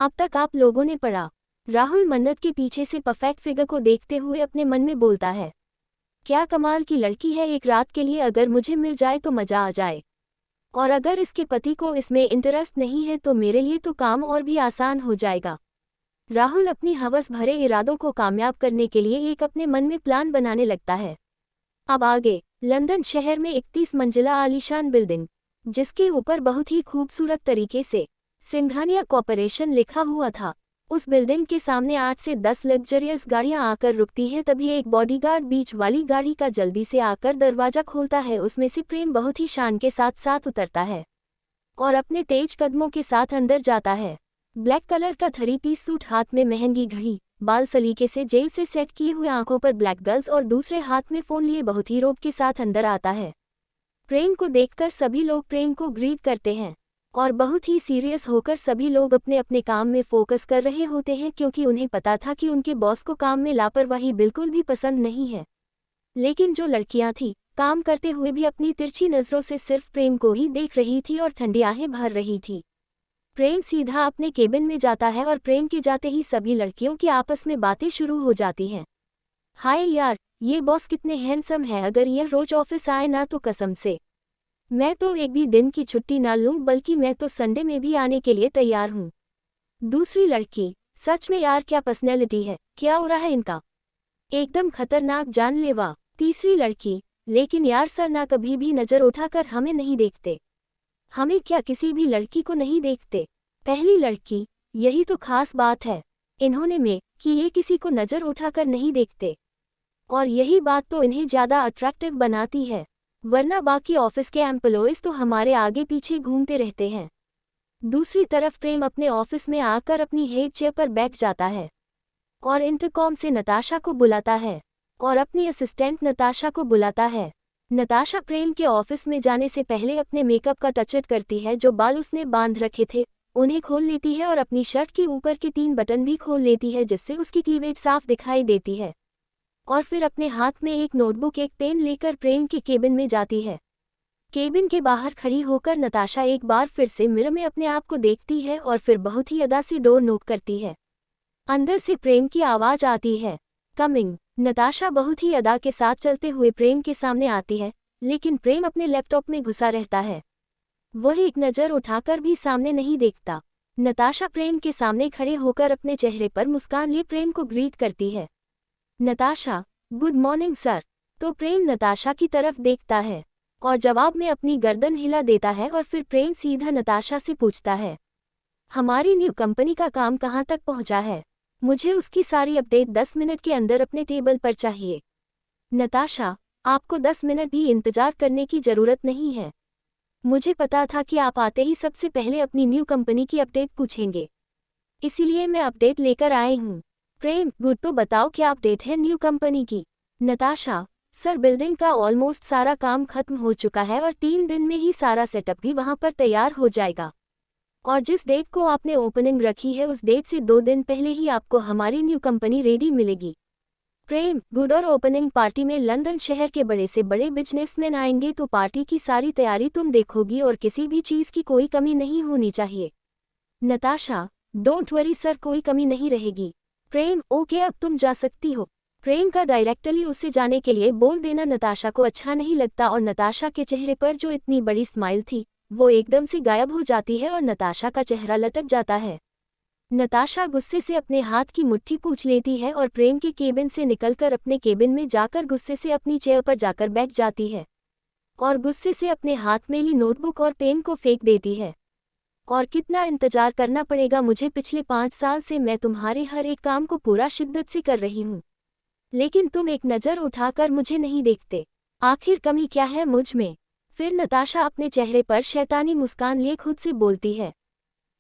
अब तक आप लोगों ने पढ़ा। राहुल मन्नत के पीछे से परफेक्ट फिगर को देखते हुए अपने मन में बोलता है, क्या कमाल की लड़की है, एक रात के लिए अगर मुझे मिल जाए तो मजा आ जाए। और अगर इसके पति को इसमें इंटरेस्ट नहीं है तो मेरे लिए तो काम और भी आसान हो जाएगा। राहुल अपनी हवस भरे इरादों को कामयाब करने के लिए एक अपने मन में प्लान बनाने लगता है। अब आगे लंदन शहर में 31 मंजिला आलीशान बिल्डिंग, जिसके ऊपर बहुत ही खूबसूरत तरीके से सिंघानिया कॉर्पोरेशन लिखा हुआ था। उस बिल्डिंग के सामने 8 से 10 लग्जरियस गाड़ियां आकर रुकती हैं। तभी एक बॉडीगार्ड बीच वाली गाड़ी का जल्दी से आकर दरवाजा खोलता है। उसमें से प्रेम बहुत ही शान के साथ साथ उतरता है और अपने तेज कदमों के साथ अंदर जाता है। ब्लैक कलर का 3 पीस सूट, हाथ में महंगी घड़ी, बाल सलीके से जेल से सेट किए हुए, आंखों पर ब्लैक गर्ल्स और दूसरे हाथ में फोन लिए बहुत ही रोब के साथ अंदर आता है। प्रेम को देखकर सभी लोग प्रेम को ग्रीट करते हैं और बहुत ही सीरियस होकर सभी लोग अपने अपने काम में फोकस कर रहे होते हैं, क्योंकि उन्हें पता था कि उनके बॉस को काम में लापरवाही बिल्कुल भी पसंद नहीं है। लेकिन जो लड़कियां थीं, काम करते हुए भी अपनी तिरछी नज़रों से सिर्फ प्रेम को ही देख रही थी और ठंडी आहें भर रही थी। प्रेम सीधा अपने केबिन में जाता है और प्रेम के जाते ही सभी लड़कियों की आपस में बातें शुरू हो जाती हैं। हाय यार, ये बॉस कितने हैंडसम है, अगर यह रोज ऑफिस आए ना तो कसम से मैं तो एक भी दिन की छुट्टी ना लूं, बल्कि मैं तो संडे में भी आने के लिए तैयार हूं। दूसरी लड़की, सच में यार क्या पर्सनैलिटी है, क्या हो रहा है इनका, एकदम खतरनाक जानलेवा। तीसरी लड़की, लेकिन यार सर ना कभी भी नज़र उठाकर हमें नहीं देखते, हमें क्या किसी भी लड़की को नहीं देखते। पहली लड़की, यही तो खास बात है इन्होंने में कि ये किसी को नज़र उठाकर नहीं देखते, और यही बात तो इन्हें ज़्यादा अट्रैक्टिव बनाती है, वरना बाकी ऑफिस के एम्प्लॉयज़ तो हमारे आगे पीछे घूमते रहते हैं। दूसरी तरफ प्रेम अपने ऑफिस में आकर अपनी हेड चेयर पर बैठ जाता है और इंटरकॉम से नताशा को बुलाता है और अपनी असिस्टेंट नताशा को बुलाता है। नताशा प्रेम के ऑफिस में जाने से पहले अपने मेकअप का टचअप करती है। जो बाल उसने बांध रखे थे उन्हें खोल लेती है और अपनी शर्ट के ऊपर के 3 बटन भी खोल लेती है, जिससे उसकी क्लीवेज साफ दिखाई देती है। और फिर अपने हाथ में एक नोटबुक एक पेन लेकर प्रेम के केबिन में जाती है। केबिन के बाहर खड़ी होकर नताशा एक बार फिर से मिरर में अपने आप को देखती है और फिर बहुत ही अदा से डोर नॉक करती है। अंदर से प्रेम की आवाज़ आती है, कमिंग। नताशा बहुत ही अदा के साथ चलते हुए प्रेम के सामने आती है, लेकिन प्रेम अपने लैपटॉप में घुसा रहता है। वह एक नज़र उठाकर भी सामने नहीं देखता। नताशा प्रेम के सामने खड़े होकर अपने चेहरे पर मुस्कान लिए प्रेम को ग्रीट करती है। Natasha, good morning sir. तो प्रेम नताशा की तरफ देखता है और जवाब में अपनी गर्दन हिला देता है और फिर प्रेम सीधा नताशा से पूछता है, हमारी न्यू कंपनी का काम कहाँ तक पहुँचा है, मुझे उसकी सारी अपडेट 10 मिनट के अंदर अपने टेबल पर चाहिए। नताशा, आपको 10 मिनट भी इंतजार करने की ज़रूरत नहीं है, मुझे पता था कि आप आते ही सबसे पहले अपनी न्यू कंपनी की अपडेट पूछेंगे, इसीलिए मैं अपडेट लेकर आई हूँ। प्रेम, गुड, तो बताओ क्या अपडेट है न्यू कंपनी की। नताशा, सर बिल्डिंग का ऑलमोस्ट सारा काम खत्म हो चुका है और 3 दिन में ही सारा सेटअप भी वहां पर तैयार हो जाएगा, और जिस डेट को आपने ओपनिंग रखी है उस डेट से 2 दिन पहले ही आपको हमारी न्यू कंपनी रेडी मिलेगी। प्रेम, गुड, और ओपनिंग पार्टी में लंदन शहर के बड़े से बड़े बिजनेसमैन आएंगे, तो पार्टी की सारी तैयारी तुम देखोगी और किसी भी चीज़ की कोई कमी नहीं होनी चाहिए। नताशा, डोंट वरी सर, कोई कमी नहीं रहेगी। प्रेम, ओके, अब तुम जा सकती हो। प्रेम का डायरेक्टली उसे जाने के लिए बोल देना नताशा को अच्छा नहीं लगता और नताशा के चेहरे पर जो इतनी बड़ी स्माइल थी वो एकदम से गायब हो जाती है और नताशा का चेहरा लटक जाता है। नताशा गुस्से से अपने हाथ की मुट्ठी पूंछ लेती है और प्रेम के केबिन से निकलकर अपने केबिन में जाकर गुस्से से अपनी चेयर पर जाकर बैठ जाती है और गुस्से से अपने हाथ में ली नोटबुक और पेन को फेंक देती है। और कितना इंतजार करना पड़ेगा मुझे, पिछले 5 साल से मैं तुम्हारे हर एक काम को पूरा शिद्दत से कर रही हूँ, लेकिन तुम एक नज़र उठाकर मुझे नहीं देखते, आखिर कमी क्या है मुझ में। फिर नताशा अपने चेहरे पर शैतानी मुस्कान लिए खुद से बोलती है,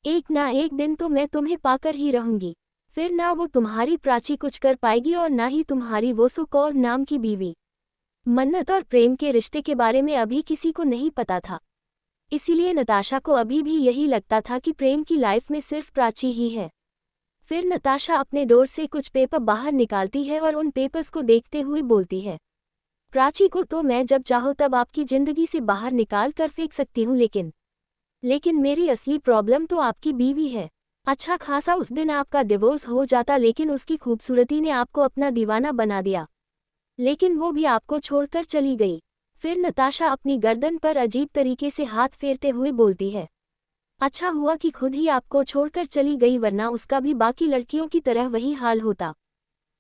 एक ना एक दिन तो मैं तुम्हें पाकर ही रहूंगी, फिर ना वो तुम्हारी प्राची कुछ कर पाएगी और ना ही तुम्हारी वो सुकौर नाम की बीवी। मन्नत और प्रेम के रिश्ते के बारे में अभी किसी को नहीं पता था, इसीलिए नताशा को अभी भी यही लगता था कि प्रेम की लाइफ में सिर्फ प्राची ही है। फिर नताशा अपने डोर से कुछ पेपर बाहर निकालती है और उन पेपर्स को देखते हुए बोलती है, प्राची को तो मैं जब चाहो तब आपकी ज़िंदगी से बाहर निकाल कर फेंक सकती हूँ, लेकिन मेरी असली प्रॉब्लम तो आपकी बीवी है। अच्छा खासा उस दिन आपका डिवोर्स हो जाता, लेकिन उसकी खूबसूरती ने आपको अपना दीवाना बना दिया। लेकिन वो भी आपको छोड़कर चली गई। फिर नताशा अपनी गर्दन पर अजीब तरीके से हाथ फेरते हुए बोलती है, अच्छा हुआ कि खुद ही आपको छोड़कर चली गई, वरना उसका भी बाकी लड़कियों की तरह वही हाल होता,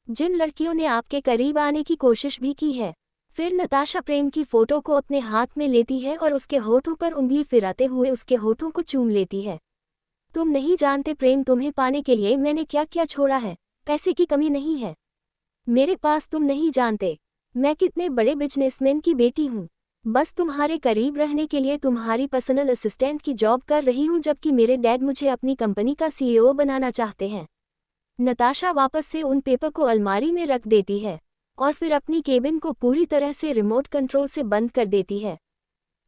जिन लड़कियों ने आपके करीब आने की कोशिश भी की है। फिर नताशा प्रेम की फोटो को अपने हाथ में लेती है और उसके होठों पर उंगली फिराते हुए उसके होठों को चूम लेती है। तुम नहीं जानते प्रेम, तुम्हें पाने के लिए मैंने क्या क्या छोड़ा है। पैसे की कमी नहीं है मेरे पास, तुम नहीं जानते मैं कितने बड़े बिजनेसमैन की बेटी हूँ। बस तुम्हारे करीब रहने के लिए तुम्हारी पर्सनल असिस्टेंट की जॉब कर रही हूँ, जबकि मेरे डैड मुझे अपनी कंपनी का सीईओ बनाना चाहते हैं। नताशा वापस से उन पेपर को अलमारी में रख देती है और फिर अपनी केबिन को पूरी तरह से रिमोट कंट्रोल से बंद कर देती है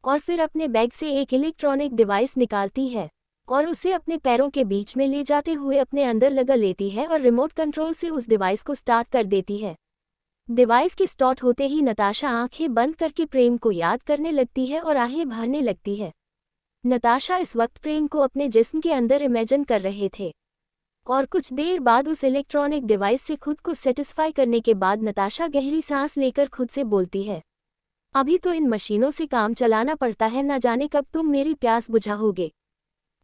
और फिर अपने बैग से एक इलेक्ट्रॉनिक डिवाइस निकालती है और उसे अपने पैरों के बीच में ले जाते हुए अपने अंदर लगा लेती है और रिमोट कंट्रोल से उस डिवाइस को स्टार्ट कर देती है। डिवाइस के स्टार्ट होते ही नताशा आंखें बंद करके प्रेम को याद करने लगती है और आहें भरने लगती है। नताशा इस वक्त प्रेम को अपने जिस्म के अंदर इमेजिन कर रहे थे और कुछ देर बाद उस इलेक्ट्रॉनिक डिवाइस से खुद को सेटिस्फाई करने के बाद नताशा गहरी सांस लेकर खुद से बोलती है, अभी तो इन मशीनों से काम चलाना पड़ता है, ना जाने कब तुम मेरी प्यास बुझाओगे।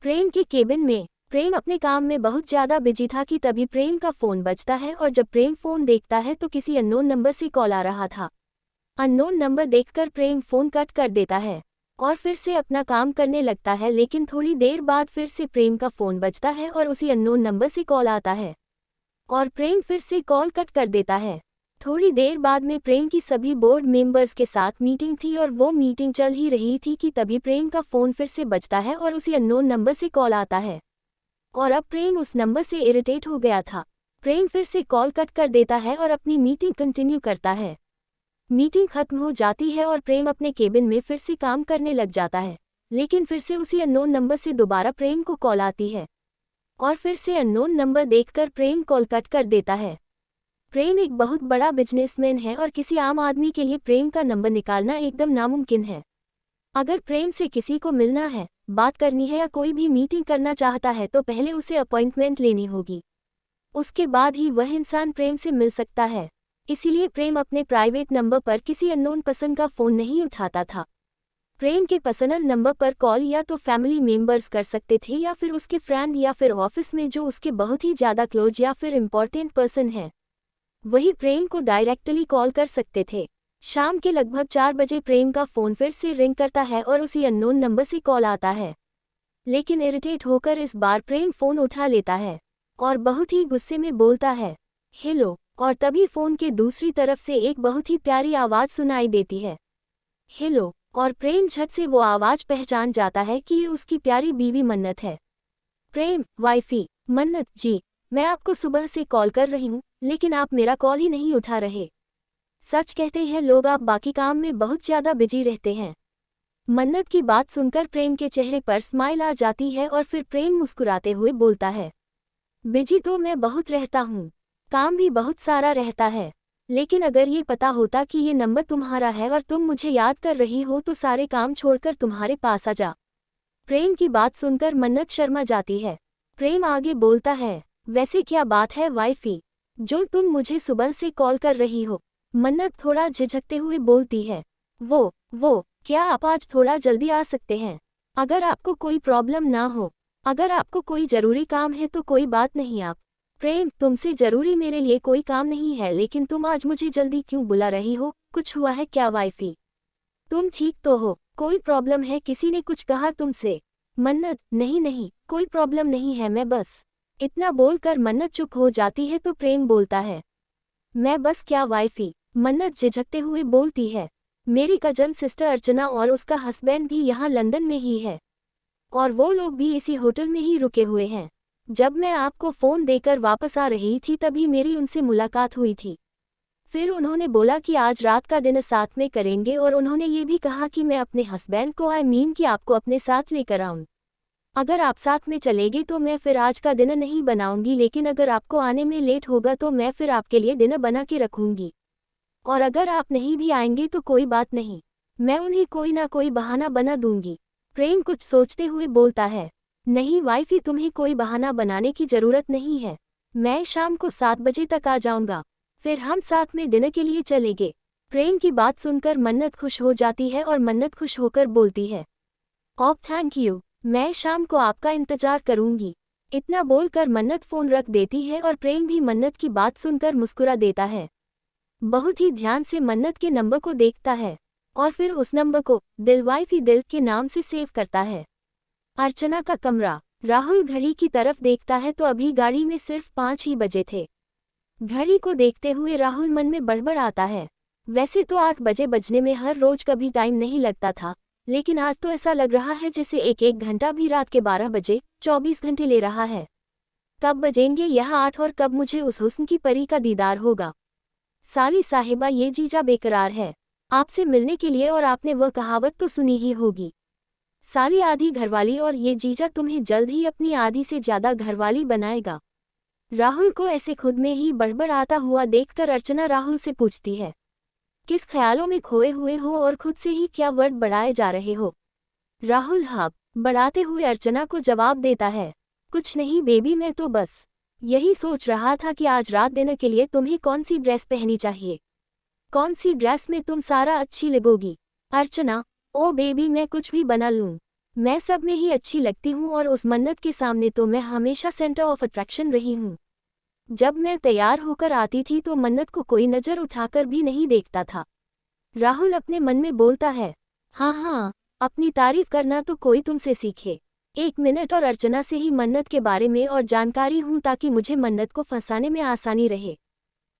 प्रेम के केबिन में प्रेम अपने काम में बहुत ज्यादा बिजी था कि तभी प्रेम का फोन बजता है और जब प्रेम फोन देखता है तो किसी अननोन नंबर से कॉल आ रहा था। अननोन नंबर देखकर प्रेम फोन कट कर देता है और फिर से अपना काम करने लगता है, लेकिन थोड़ी देर बाद फिर से प्रेम का फोन बजता है और उसी अननोन नंबर से कॉल आता है और प्रेम फिर से कॉल कट कर देता है। थोड़ी देर बाद में प्रेम की सभी बोर्ड मेंबर्स के साथ मीटिंग थी और वो मीटिंग चल ही रही थी कि तभी प्रेम का फोन फिर से बजता है और उसी अननोन नंबर से कॉल आता है और अब प्रेम उस नंबर से इरिटेट हो गया था। प्रेम फिर से कॉल कट कर देता है और अपनी मीटिंग कंटिन्यू करता है। मीटिंग खत्म हो जाती है और प्रेम अपने केबिन में फिर से काम करने लग जाता है, लेकिन फिर से उसी अननोन नंबर से दोबारा प्रेम को कॉल आती है और फिर से अननोन नंबर देखकर प्रेम कॉल कट कर देता है। प्रेम एक बहुत बड़ा बिजनेसमैन है और किसी आम आदमी के लिए प्रेम का नंबर निकालना एकदम नामुमकिन है। अगर प्रेम से किसी को मिलना है, बात करनी है या कोई भी मीटिंग करना चाहता है तो पहले उसे अपॉइंटमेंट लेनी होगी, उसके बाद ही वह इंसान प्रेम से मिल सकता है। इसीलिए प्रेम अपने प्राइवेट नंबर पर किसी अननोन पर्सन का फ़ोन नहीं उठाता था। प्रेम के पर्सनल नंबर पर कॉल या तो फैमिली मेंबर्स कर सकते थे या फिर उसके फ्रेंड या फिर ऑफिस में जो उसके बहुत ही ज़्यादा क्लोज या फिर इम्पॉर्टेंट पर्सन है, वही प्रेम को डायरेक्टली कॉल कर सकते थे। शाम के लगभग 4 बजे प्रेम का फ़ोन फिर से रिंग करता है और उसी अननोन नंबर से कॉल आता है, लेकिन इरिटेट होकर इस बार प्रेम फ़ोन उठा लेता है और बहुत ही गुस्से में बोलता है, हेलो। और तभी फ़ोन के दूसरी तरफ से एक बहुत ही प्यारी आवाज़ सुनाई देती है, हेलो। और प्रेम झट से वो आवाज़ पहचान जाता है कि ये उसकी प्यारी बीवी मन्नत है। प्रेम, वाइफी मन्नत जी, मैं आपको सुबह से कॉल कर रही हूँ, लेकिन आप मेरा कॉल ही नहीं उठा रहे। सच कहते हैं लोग, आप बाकी काम में बहुत ज़्यादा बिजी रहते हैं। मन्नत की बात सुनकर प्रेम के चेहरे पर स्माइल आ जाती है और फिर प्रेम मुस्कुराते हुए बोलता है, बिजी तो मैं बहुत रहता हूँ, काम भी बहुत सारा रहता है, लेकिन अगर ये पता होता कि ये नंबर तुम्हारा है और तुम मुझे याद कर रही हो तो सारे काम छोड़कर तुम्हारे पास आ जा। प्रेम की बात सुनकर मन्नत शर्मा जाती है। प्रेम आगे बोलता है, वैसे क्या बात है वाइफी, जो तुम मुझे सुबह से कॉल कर रही हो। मन्नत थोड़ा झिझकते हुए बोलती है, वो क्या आप आज थोड़ा जल्दी आ सकते हैं? अगर आपको कोई प्रॉब्लम ना हो, अगर आपको कोई ज़रूरी काम है तो कोई बात नहीं। आप प्रेम, तुमसे ज़रूरी मेरे लिए कोई काम नहीं है, लेकिन तुम आज मुझे जल्दी क्यों बुला रही हो? कुछ हुआ है क्या वाइफी? तुम ठीक तो हो? कोई प्रॉब्लम है? किसी ने कुछ कहा तुमसे? मन्नत, नहीं, कोई प्रॉब्लम नहीं है, मैं बस। इतना बोलकर मन्नत चुप हो जाती है तो प्रेम बोलता है, मैं बस क्या वाइफी? मन्नत झिझकते हुए बोलती है, मेरी कजन सिस्टर अर्चना और उसका हस्बैंड भी यहाँ लंदन में ही है और वो लोग भी इसी होटल में ही रुके हुए हैं। जब मैं आपको फ़ोन देकर वापस आ रही थी तभी मेरी उनसे मुलाकात हुई थी। फिर उन्होंने बोला कि आज रात का डिनर साथ में करेंगे और उन्होंने ये भी कहा कि मैं अपने हस्बैंड को कि आपको अपने साथ लेकर आऊँ। अगर आप साथ में चलेंगे तो मैं फिर आज का डिनर नहीं बनाऊंगी, लेकिन अगर आपको आने में लेट होगा तो मैं फिर आपके लिए डिनर बना के रखूंगी। और अगर आप नहीं भी आएंगे तो कोई बात नहीं, मैं उन्हें कोई ना कोई बहाना बना दूंगी। प्रेम कुछ सोचते हुए बोलता है, नहीं वाइफी, तुम्हें कोई बहाना बनाने की जरूरत नहीं है। मैं शाम को 7 बजे तक आ जाऊंगा, फिर हम साथ में डिनर के लिए चलेंगे। प्रेम की बात सुनकर मन्नत खुश हो जाती है और मन्नत खुश होकर बोलती है, ओह थैंक यू, मैं शाम को आपका इंतजार करूंगी। इतना बोलकर मन्नत फोन रख देती है और प्रेम भी मन्नत की बात सुनकर मुस्कुरा देता है। बहुत ही ध्यान से मन्नत के नंबर को देखता है और फिर उस नंबर को दिलवाइफी दिल के नाम से सेव करता है। अर्चना का कमरा। राहुल घड़ी की तरफ देखता है तो अभी गाड़ी में सिर्फ 5 ही बजे थे। घड़ी को देखते हुए राहुल मन में बड़बड़ आता है। वैसे तो 8 बजे बजने में हर रोज कभी टाइम नहीं लगता था, लेकिन आज तो ऐसा लग रहा है जैसे एक घंटा भी रात के 12 बजे 24 घंटे ले रहा है। कब बजेंगे यह 8 और कब मुझे उस हुस्न की परी का दीदार होगा। साली साहिबा, ये जीजा बेकरार है आपसे मिलने के लिए, और आपने वह कहावत तो सुनी ही होगी, साली आधी घरवाली, और ये जीजा तुम्हें जल्द ही अपनी आधी से ज्यादा घरवाली बनाएगा। राहुल को ऐसे खुद में ही बड़बड़ आता हुआ देखकर अर्चना राहुल से पूछती है, किस ख्यालों में खोए हुए हो और खुद से ही क्या वर्ड बढ़ाए जा रहे हो। राहुल हाथ बढ़ाते हुए अर्चना को जवाब देता है, कुछ नहीं बेबी, मैं तो बस यही सोच रहा था कि आज रात डिनर के लिए तुम्हें कौन सी ड्रेस पहननी चाहिए, कौन सी ड्रेस में तुम सारा अच्छी लगोगी। अर्चना, ओ बेबी, मैं कुछ भी बना लूं, मैं सब में ही अच्छी लगती हूँ, और उस मन्नत के सामने तो मैं हमेशा सेंटर ऑफ अट्रैक्शन रही हूँ। जब मैं तैयार होकर आती थी तो मन्नत को कोई नज़र उठाकर भी नहीं देखता था। राहुल अपने मन में बोलता है, हाँ हाँ, अपनी तारीफ करना तो कोई तुमसे सीखे। 1 मिनट और अर्चना से ही मन्नत के बारे में और जानकारी हूँ ताकि मुझे मन्नत को फंसाने में आसानी रहे।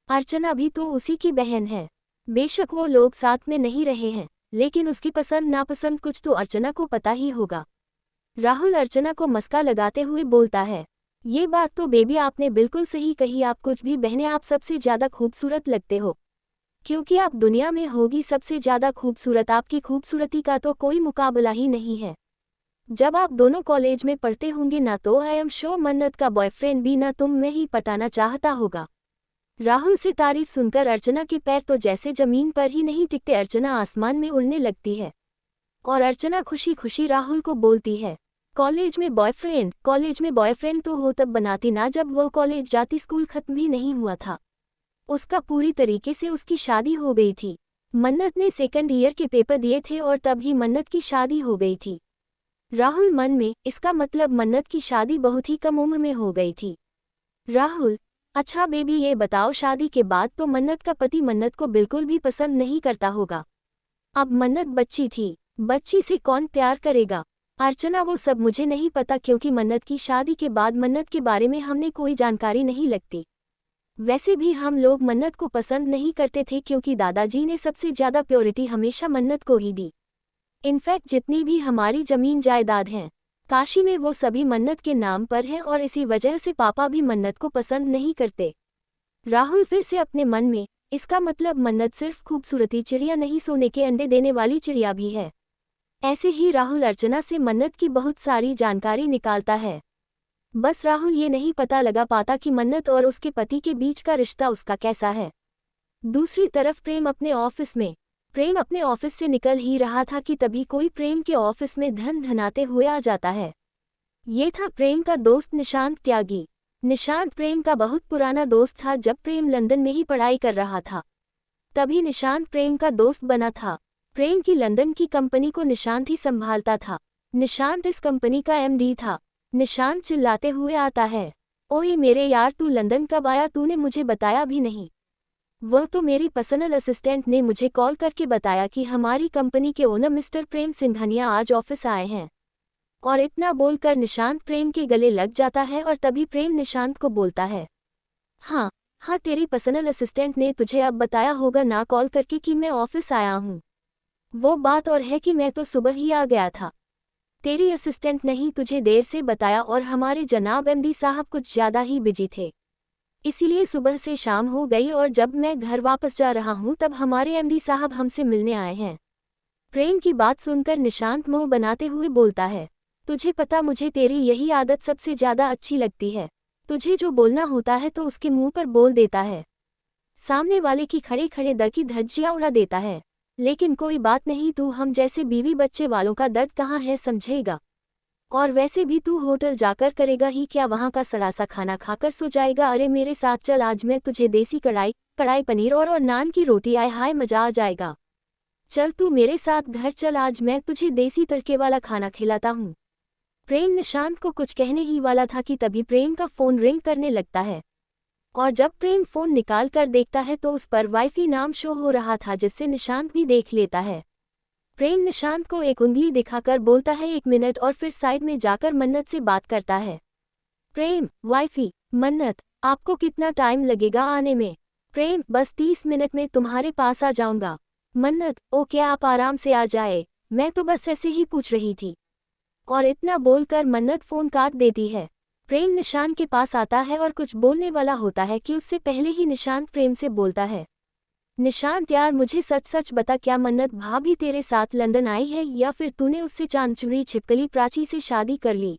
अर्चना भी तो उसी की बहन है। बेशक वो लोग साथ में नहीं रहे हैं, लेकिन उसकी पसंद नापसंद कुछ तो अर्चना को पता ही होगा। राहुल अर्चना को मस्का लगाते हुए बोलता है, ये बात तो बेबी आपने बिल्कुल सही कही, आप कुछ भी बहने, आप सबसे ज़्यादा खूबसूरत लगते हो, क्योंकि आप दुनिया में होगी सबसे ज़्यादा खूबसूरत। आपकी खूबसूरती का तो कोई मुकाबला ही नहीं है। जब आप दोनों कॉलेज में पढ़ते होंगे ना, तो आई एम श्योर मन्नत का बॉयफ्रेंड भी ना तुम में ही पटाना चाहता होगा। राहुल से तारीफ सुनकर अर्चना के पैर तो जैसे जमीन पर ही नहीं टिकते, अर्चना आसमान में उड़ने लगती है। और अर्चना खुशी खुशी राहुल को बोलती है, कॉलेज में बॉयफ्रेंड तो हो तब बनाती ना जब वो कॉलेज जाती, स्कूल खत्म भी नहीं हुआ था, उसका पूरी तरीके से उसकी शादी हो गई थी। मन्नत ने 2nd ईयर के पेपर दिए थे और तब ही मन्नत की शादी हो गई थी। राहुल मन में, इसका मतलब मन्नत की शादी बहुत ही कम उम्र में हो गई थी। राहुल, अच्छा बेबी ये बताओ, शादी के बाद तो मन्नत का पति मन्नत को बिल्कुल भी पसंद नहीं करता होगा। अब मन्नत बच्ची थी, बच्ची से कौन प्यार करेगा। अर्चना, वो सब मुझे नहीं पता, क्योंकि मन्नत की शादी के बाद मन्नत के बारे में हमने कोई जानकारी नहीं लगती। वैसे भी हम लोग मन्नत को पसंद नहीं करते थे, क्योंकि दादाजी ने सबसे ज़्यादा प्योरिटी हमेशा मन्नत को ही दी। इनफैक्ट जितनी भी हमारी ज़मीन जायदाद हैं काशी में, वो सभी मन्नत के नाम पर हैं, और इसी वजह से पापा भी मन्नत को पसंद नहीं करते। राहुल फिर से अपने मन में, इसका मतलब मन्नत सिर्फ खूबसूरती चिड़िया नहीं, सोने के अंडे देने वाली चिड़िया भी है। ऐसे ही राहुल अर्चना से मन्नत की बहुत सारी जानकारी निकालता है। बस राहुल ये नहीं पता लगा पाता कि मन्नत और उसके पति के बीच का रिश्ता उसका कैसा है। दूसरी तरफ प्रेम अपने ऑफिस से निकल ही रहा था कि तभी कोई प्रेम के ऑफिस में धनाते हुए आ जाता है। ये था प्रेम का दोस्त निशांत त्यागी। निशांत प्रेम का बहुत पुराना दोस्त था। जब प्रेम लंदन में ही पढ़ाई कर रहा था तभी निशांत प्रेम का दोस्त बना था। प्रेम की लंदन की कंपनी को निशांत ही संभालता था। निशांत इस कंपनी का एमडी था। निशांत चिल्लाते हुए आता है, ओए मेरे यार, तू लंदन कब आया, तूने मुझे बताया भी नहीं। वह तो मेरी पर्सनल असिस्टेंट ने मुझे कॉल करके बताया कि हमारी कंपनी के ओनर मिस्टर प्रेम सिंघानिया आज ऑफिस आए हैं। और इतना बोलकर निशांत प्रेम के गले लग जाता है, और तभी प्रेम निशांत को बोलता है, हाँ, तेरी पर्सनल असिस्टेंट ने तुझे अब बताया होगा ना कॉल करके कि मैं ऑफिस आया हूँ। वो बात और है कि मैं तो सुबह ही आ गया था। तेरी असिस्टेंट नहीं तुझे देर से बताया, और हमारे जनाब एमडी साहब कुछ ज़्यादा ही बिजी थे, इसीलिए सुबह से शाम हो गई, और जब मैं घर वापस जा रहा हूँ तब हमारे एमडी साहब हमसे मिलने आए हैं। प्रेम की बात सुनकर निशांत मुंह बनाते हुए बोलता है, तुझे पता, मुझे तेरी यही आदत सबसे ज़्यादा अच्छी लगती है। तुझे जो बोलना होता है तो उसके मुंह पर बोल देता है, सामने वाले की खड़े खड़े दर की धज्जियाँ उड़ा देता है। लेकिन कोई बात नहीं, तू हम जैसे बीवी बच्चे वालों का दर्द कहाँ है समझेगा। और वैसे भी तू होटल जाकर करेगा ही क्या, वहाँ का सड़ा सा खाना खाकर सो जाएगा। अरे मेरे साथ चल, आज मैं तुझे देसी कढ़ाई पनीर और नान की रोटी, आए हाय मजा आ जाएगा। चल तू मेरे साथ घर चल, आज मैं तुझे देसी तड़के वाला खाना खिलाता हूँ। प्रेम निशांत को कुछ कहने ही वाला था कि तभी प्रेम का फोन रिंग करने लगता है। और जब प्रेम फोन निकाल कर देखता है तो उस पर वाईफाई नाम शो हो रहा था, जिससे निशांत भी देख लेता है। प्रेम निशांत को एक उंगली दिखाकर बोलता है 1 मिनट, और फिर साइड में जाकर मन्नत से बात करता है। प्रेम, वाईफी, मन्नत, आपको कितना टाइम लगेगा आने में? प्रेम, बस 30 मिनट में तुम्हारे पास आ जाऊंगा। मन्नत, ओके आप आराम से आ जाए, मैं तो बस ऐसे ही पूछ रही थी। और इतना बोलकर मन्नत फोन काट देती है। प्रेम निशांत के पास आता है और कुछ बोलने वाला होता है कि उससे पहले ही निशांत प्रेम से बोलता है, निशांत यार मुझे सच सच बता, क्या मन्नत भाभी तेरे साथ लंदन आई है या फिर तूने उससे चांचुड़ी छिपकली प्राची से शादी कर ली?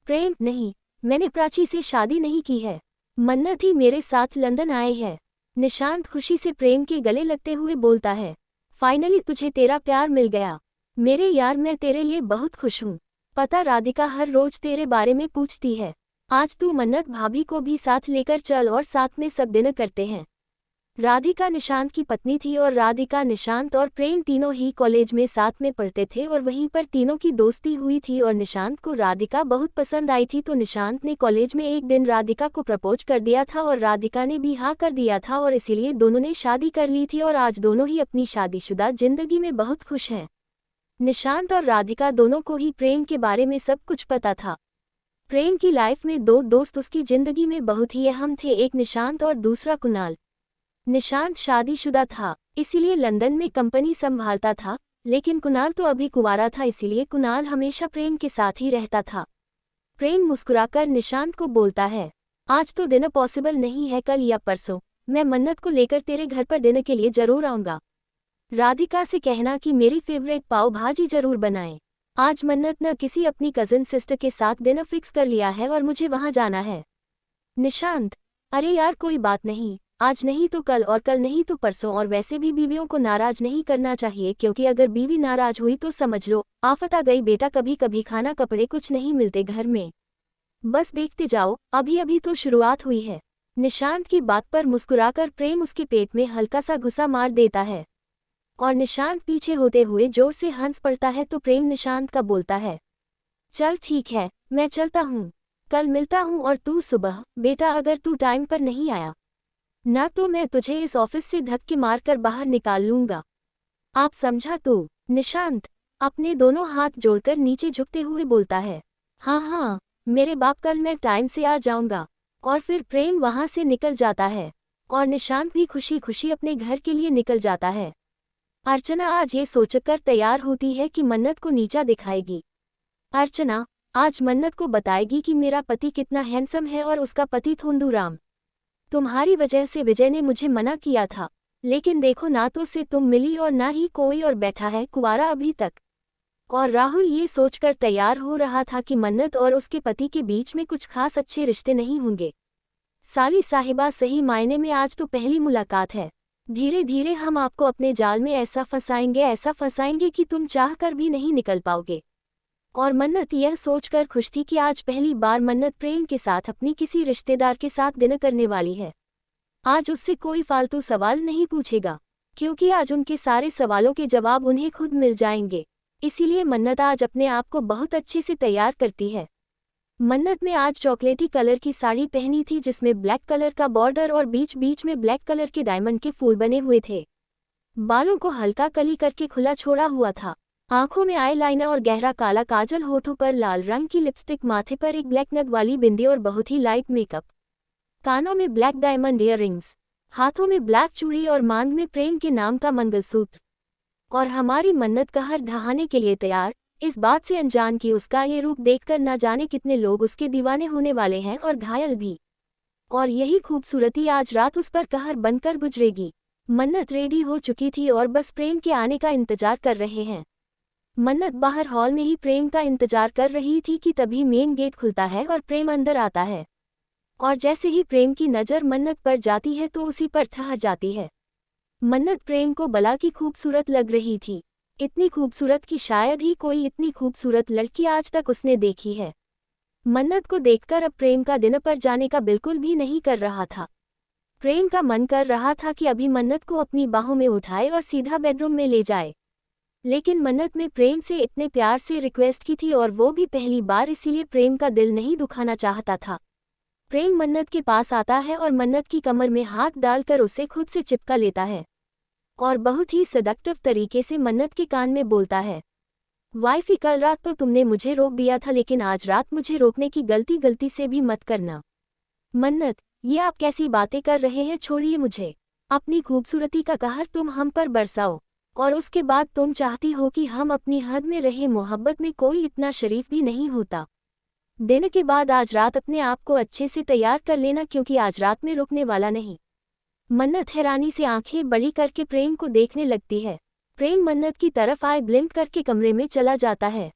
प्रेम, नहीं, मैंने प्राची से शादी नहीं की है, मन्नत ही मेरे साथ लंदन आए है। निशांत खुशी से प्रेम के गले लगते हुए बोलता है, फाइनली तुझे तेरा प्यार मिल गया। मेरे यार मैं तेरे लिए बहुत खुश हूँ। पता राधिका हर रोज तेरे बारे में पूछती है, आज तू मन्नत भाभी को भी साथ लेकर चल और साथ में सब डिनर करते हैं। राधिका निशांत की पत्नी थी और राधिका, निशांत और प्रेम तीनों ही कॉलेज में साथ में पढ़ते थे और वहीं पर तीनों की दोस्ती हुई थी और निशांत को राधिका बहुत पसंद आई थी, तो निशांत ने कॉलेज में एक दिन राधिका को प्रपोज कर दिया था और राधिका ने भी हाँ कर दिया था और इसीलिए दोनों ने शादी कर ली थी और आज दोनों ही अपनी शादीशुदा जिंदगी में बहुत खुश हैं। निशांत और राधिका दोनों को ही प्रेम के बारे में सब कुछ पता था। प्रेम की लाइफ में दो दोस्त उसकी जिंदगी में बहुत ही अहम थे, एक निशांत और दूसरा कुणाल। निशांत शादीशुदा था, इसीलिए लंदन में कंपनी संभालता था, लेकिन कुणाल तो अभी कुंवारा था, इसीलिए कुणाल हमेशा प्रेम के साथ ही रहता था। प्रेम मुस्कुराकर निशांत को बोलता है, आज तो डिनर पॉसिबल नहीं है, कल या परसों मैं मन्नत को लेकर तेरे घर पर डिनर के लिए जरूर आऊंगा। राधिका से कहना कि मेरी फेवरेट पाव भाजी जरूर बनाएं। आज मन्नत न किसी अपनी कजिन सिस्टर के साथ डिनर फिक्स कर लिया है और मुझे वहां जाना है। निशांत, अरे यार कोई बात नहीं, आज नहीं तो कल और कल नहीं तो परसों, और वैसे भी बीवियों को नाराज नहीं करना चाहिए, क्योंकि अगर बीवी नाराज हुई तो समझ लो आफत आ गई बेटा। कभी कभी खाना कपड़े कुछ नहीं मिलते घर में, बस देखते जाओ, अभी अभी तो शुरुआत हुई है। निशांत की बात पर मुस्कुराकर प्रेम उसके पेट में हल्का सा घुसा मार देता है और निशांत पीछे होते हुए जोर से हंस पड़ता है, तो प्रेम निशांत का बोलता है, चल ठीक है मैं चलता हूँ, कल मिलता हूँ, और तू सुबह बेटा अगर तू टाइम पर नहीं आया ना तो मैं तुझे इस ऑफिस से धक्के मारकर बाहर निकाल लूंगा। आप समझा? तो निशांत अपने दोनों हाथ जोड़कर नीचे झुकते हुए बोलता है, हाँ हाँ मेरे बाप, कल मैं टाइम से आ जाऊंगा। और फिर प्रेम वहां से निकल जाता है और निशांत भी खुशी खुशी अपने घर के लिए निकल जाता है। अर्चना आज ये सोचकर तैयार होती है कि मन्नत को नीचा दिखाएगी। अर्चना आज मन्नत को बताएगी कि मेरा पति कितना हैंडसम है और उसका पति थोंदूराम। तुम्हारी वजह से विजय ने मुझे मना किया था, लेकिन देखो ना तो से तुम मिली और ना ही कोई और बैठा है कुंवारा अभी तक। और राहुल ये सोचकर तैयार हो रहा था कि मन्नत और उसके पति के बीच में कुछ खास अच्छे रिश्ते नहीं होंगे। साली साहिबा, सही मायने में आज तो पहली मुलाकात है, धीरे धीरे हम आपको अपने जाल में ऐसा फंसाएंगे कि तुम चाह कर भी नहीं निकल पाओगे। और मन्नत यह सोचकर खुश थी कि आज पहली बार मन्नत प्रेम के साथ अपनी किसी रिश्तेदार के साथ डिनर करने वाली है। आज उससे कोई फालतू सवाल नहीं पूछेगा, क्योंकि आज उनके सारे सवालों के जवाब उन्हें खुद मिल जाएंगे। इसीलिए मन्नत आज अपने आप को बहुत अच्छे से तैयार करती है। मन्नत ने आज चॉकलेटी कलर की साड़ी पहनी थी, जिसमें ब्लैक कलर का बॉर्डर और बीच बीच में ब्लैक कलर के डायमंड के फूल बने हुए थे। बालों को हल्का कली करके खुला छोड़ा हुआ था। आंखों में आईलाइनर और गहरा काला काजल, होठों पर लाल रंग की लिपस्टिक, माथे पर एक ब्लैक नग वाली बिंदी और बहुत ही लाइट मेकअप। कानों में ब्लैक डायमंड इयररिंग्स, हाथों में ब्लैक चूड़ी और मांग में प्रेम के नाम का मंगलसूत्र। और हमारी मन्नत का हर ढहाने के लिए तैयार, इस बात से अनजान कि उसका ये रूप देखकर न जाने कितने लोग उसके दीवाने होने वाले हैं और घायल भी। और यही खूबसूरती आज रात उस पर कहर बनकर गुजरेगी। मन्नत रेडी हो चुकी थी और बस प्रेम के आने का इंतजार कर रहे हैं। मन्नत बाहर हॉल में ही प्रेम का इंतजार कर रही थी कि तभी मेन गेट खुलता है और प्रेम अंदर आता है। और जैसे ही प्रेम की नज़र मन्नत पर जाती है तो उसी पर ठहर जाती है। मन्नत प्रेम को बला की खूबसूरत लग रही थी। इतनी खूबसूरत कि शायद ही कोई इतनी खूबसूरत लड़की आज तक उसने देखी है। मन्नत को देखकर अब प्रेम का दिन पर जाने का बिल्कुल भी नहीं कर रहा था। प्रेम का मन कर रहा था कि अभी मन्नत को अपनी बाहों में उठाए और सीधा बेडरूम में ले जाए। लेकिन मन्नत में प्रेम से इतने प्यार से रिक्वेस्ट की थी और वो भी पहली बार, इसीलिए प्रेम का दिल नहीं दुखाना चाहता था। प्रेम मन्नत के पास आता है और मन्नत की कमर में हाथ डालकर उसे खुद से चिपका लेता है और बहुत ही सदक्टिव तरीके से मन्नत के कान में बोलता है, वाइफी कल रात तो तुमने मुझे रोक दिया था, लेकिन आज रात मुझे रोकने की गलती से भी मत करना। मन्नत, ये आप कैसी बातें कर रहे हैं, छोड़िए मुझे। अपनी खूबसूरती का कहर तुम हम पर बरसाओ और उसके बाद तुम चाहती हो कि हम अपनी हद में रहे। मोहब्बत में कोई इतना शरीफ भी नहीं होता। दिन के बाद आज रात अपने आप को अच्छे से तैयार कर लेना, क्योंकि आज रात में रुकने वाला नहीं। मन्नत हैरानी से आंखें बड़ी करके प्रेम को देखने लगती है। प्रेम मन्नत की तरफ आए ब्लिंक करके कमरे में चला जाता है।